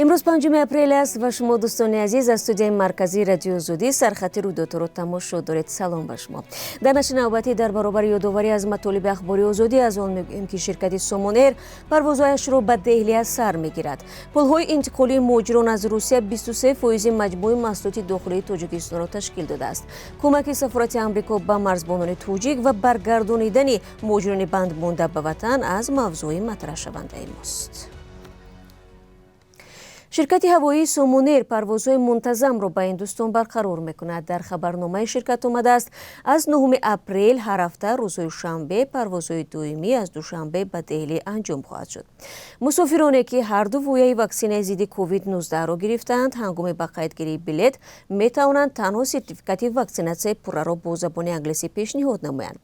امروز 5 اپریل است و شما دوستان عزیز از استودیوی مرکزی رادیو زودی سرخط رویدادها را تماشا دارید. سلام بر شما. در نشر نوبتی در برابر یادآوری از مطالب اخباری آزادی از آن میگوییم که شرکت سومون ایر پروازهایش را به دهلی از سر میگیرد. پل‌های انتقالی مهاجران از روسیه 23% مجموع محصولات داخلی تاجیکستان را تشکیل داده است. کمک سفارت آمریکا به مرزبانان تاجیک و برگردانیدن مهاجران بند مانده به وطن از موضوع مطرح شونده ماست. شرکت هوایی سومون ایر پروازهای منتظم را به هندوستان برقرار میکند. در خبرنامه شرکت آمده است از 9 اپریل هر هفته روزهای شنبه پروازهای دومی از دوشنبه به دهلی انجام خواهد شد. مسافرانی که هر دو ویژه واکسن ضد کووید 19 را گرفتند هنگام به قیدگیری بلیط میتوانند تنها سرتیفیکات واکسیناسیون پوره را با زبان انگلیسی پیشنهاد نمایند.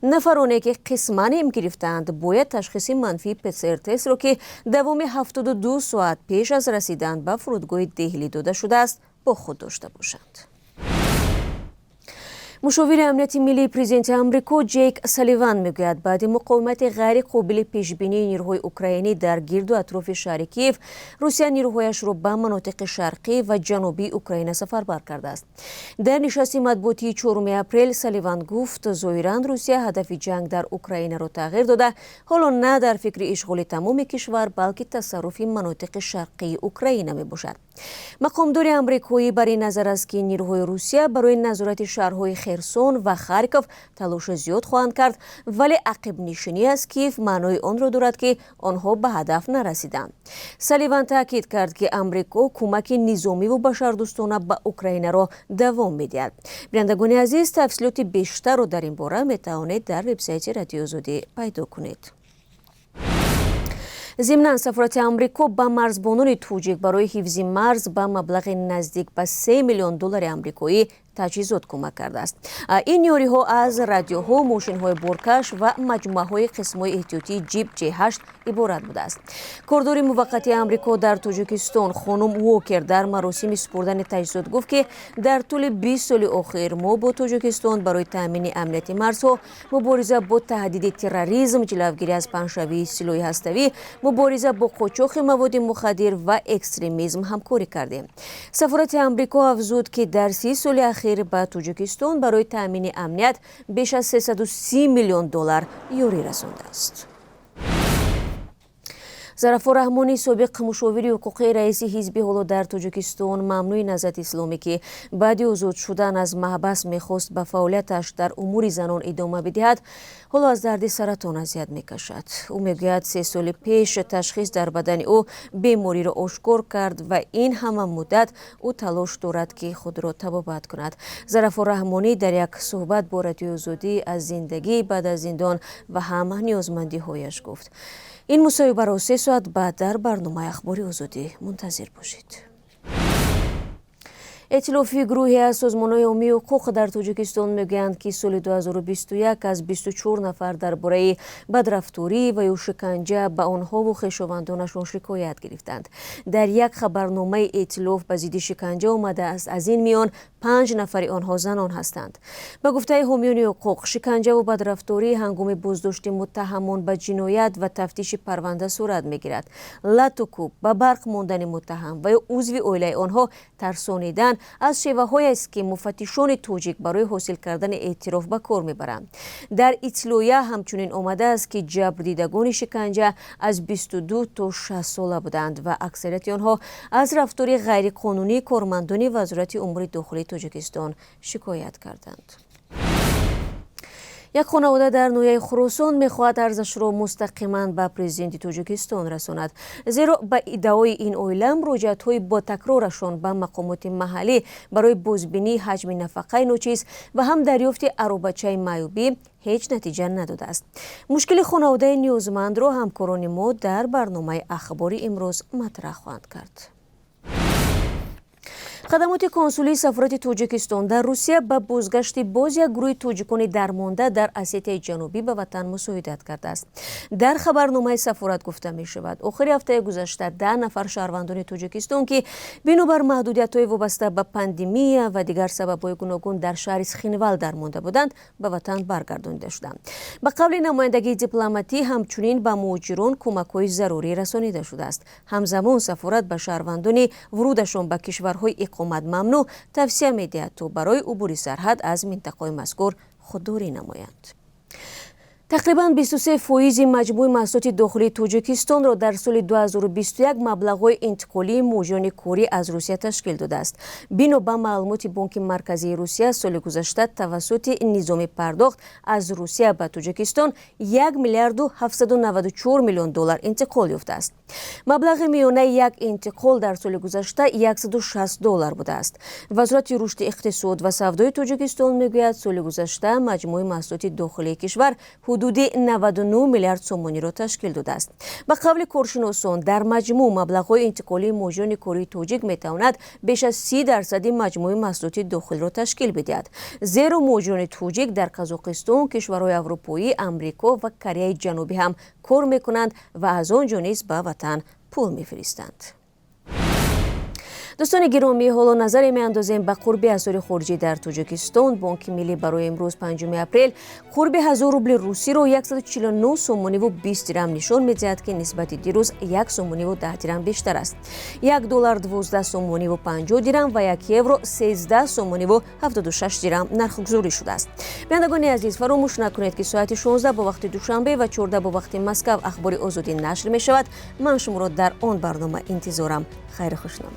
نفرانی که قسما ام گرفتند باید تشخیص منفی PCR تست را که دوام 72 ساعت پیش از رسیدن به فرودگاه دهلی داده شده است با خود داشته باشند. مشاور امنیت ملی پرزیدنت آمریکا جیک سالیوان میگوید بعد مقاومت غیر قابل پیشبینی نیروهای اوکراینی در گرد و اطراف شهر کیف، روسیه نیروهایش را به مناطق شرقی و جنوبی اوکراین سفربر کرده است. در نشست مطبوعاتی 4 اپریل سالیوان گفت ظاهراً روسیه هدف جنگ در اوکراین را تغییر داده، حالا نه در فکر اشغال تمام کشور بلکه تصرف مناطق شرقی اوکراین میباشد. مقامدار آمریکایی بر این نظر است که نیروهای روسیه برای نظارت شهرهای خرسون و خارکوف تلاش زیاد خواهند کرد، ولی عقب نشینی از کیف معنای آن را دارد که آنها به هدف نرسیدند. سالیوان تاکید کرد که آمریکا کمک نظامی و بشردوستانه به اوکراین را دوام می‌دهد. بینندگان عزیز، تفصیلات بیشتر را در این باره می‌توانید در وبسایت رادیو زودی پیدا کنید. ضمناً سفارت آمریکا به مرزبانان توجیک برای حفظ مرز به مبلغ نزدیک به 3 میلیون دلار آمریکایی تجهیزات کمک کرده است. این یاری‌ها از رادیوها، ماشین‌های بارکش و مجموعه‌های قسم‌های احتیاطی جیپ J8 عبارت بوده است. کاردار موقتی آمریکا در تاجیکستان خانم واکر در مراسم سپردن تجهیزات گفت که در طول 20 سال اخیر ما با تاجیکستان برای تامین امنیت مرزها، مبارزه با تهدید تروریسم، جلوگیری از پنه‌شوی سلاح هسته‌ای، مبارزه با قاچاق مواد مخدر و اکستریمیسم همکاری کردیم. سفارت آمریکا افزود که در 30 سال اخیر به تاجیکستان برای تامین امنیت بیش از 330 میلیون دلار یاری رسانده است. ظفر رحمانی سابق مشاور حقوقی رئیس حزب حالا در تاجیکستان ممنوع نهضت اسلامی که بعد آزاد شدن از محبس میخواست به فعالیتش در امور زنان ادامه بدهد، حالا از درد سرطان اذیت میکشد. او میگوید 3 سال پیش تشخیص در بدن او بیماری را آشکار کرد و این همه مدت او تلاش دارد که خود را تبابت کند. ظفر رحمانی در یک صحبت با رادیو زودی از زندگی بعد از زندان و هم نیازمندی هایش گفت. این مصاحبه را 3 ساعت بعد در برنامه اخباری آزادی منتظر باشید. ائتلافی گروهی از سازمان‌های عمومی حقوق در تاجیکستان میگویند که سال 2021 از 24 نفر درباره بدرفتاری و یا شکنجه به آنها و خویشاوندانشان شکایت گرفتند. در یک خبرنامه ائتلاف به ضد شکنجه آمده است از این میان 5 نفر آنها زنان هستند. به گفته حامیان حقوق، شکنجه و بدرفتاری هنگام بازداشت متهمان به جنایت و تفتیش پرونده صورت میگیرد. لط و کوب، به برق ماندن متهم و یا عضو عائله آنها ترسانیدن از شیوه‌هایی است که مفتشان تاجیک برای حاصل کردن اعتراف به کار میبرند. در اطلاعیه همچنین آمده است که جبر دیدگان شکنجه از 22 تا 60 ساله بودند و اکثریت آنها از رفتار غیرقانونی کارمندان وزارت امور داخلی تاجیکستان شکایت کردند. یک خانواده در نویه خراسان میخواهد ارزش را مستقیما به پرزیدنت تاجیکستان رساند، زیرا به ادعای این عائله مراجعت‌های با تکرارشان به مقامات محلی برای بازبینی حجم نفقه ناچیز و هم دریافت عروبچه معیوبی هیچ نتیجه نداده است. مشکل خانواده نیازمند را همکاران ما در برنامه اخباری امروز مطرح خواهند کرد. خدمات کنسولی سفارت توجیکستان در روسیه به بازگشت باز یک گروه توجیکان درمانده در اسیای جنوبی به وطن مساعدت کرده است. در خبرنامه سفارت گفته می شود آخر هفته گذشته 10 نفر شهروندان توجیکستان که بنابر محدودیت‌های وابسته به پاندمی و دیگر سبب‌های گوناگون در شهر سخینوال درمانده بودند به وطن برگردانده شدند. به قول نمایندگی دیپلماتی همچنین به مهاجران کمک‌های ضروری رسانیده شده است. همزمان سفارت به شهروندان ورودشان به کشورهای اقامت ممنوع توصیه می‌دهد تا برای عبور سرحد از منطقه مذکور خودداری نمایند. تقریباً 23% مجموع محصولات داخلی توجیکستان را در سال 2021 مبلغ‌های انتقالی مهاجران کوری از روسیه تشکیل داده است. بنا به معلومات بانک مرکزی روسیه سال گذشته توسط نظام پرداخت از روسیه به توجیکستان 1 میلیارد و 794 میلیون دلار انتقال یافته است. مبلغ میانه یک انتقال در سال گذشته 160 دلار بوده است. وزارت رشد اقتصاد و سودای توجیکستان میگوید سال گذشته مجموع محصولات داخلی کشور حدود 99 میلیارد سومانی را تشکیل داده است. به قول کارشناسان در مجموع مبلغ‌های انتقالی مهاجران کوری توجیک میتواند بیش از 30% مجموع محصولات داخلی را تشکیل بدهد. زیرا مهاجران توجیک در قزاقستان، کشورهای اروپایی، امریکا و کره جنوبی هم کار میکنند و از آنجا نیز به وطن پول میفرستند. دوستان گرامی، حالا نظر میاندازیم به قرب اسعار خارجی در توجیکستان. بانک ملی برای امروز 5 اپریل قرب 1000 روبل روسی را 149 سومانی و 20 درم نشان می‌دهد که نسبت دیروز 1 سومانی و 10 درم بیشتر است. 1 دلار 12 سومانی و 50 درم و 1 یورو 13 سومانی و 76 درم نرخ‌گذاری شده است. بینندگان عزیز، فراموش نکنید که ساعت 16 با وقت دوشنبه و 14 با وقت مسکو اخبار آزادی نشر می‌شود. من شما را در آن برنامه انتظارم. خیر خوشنام.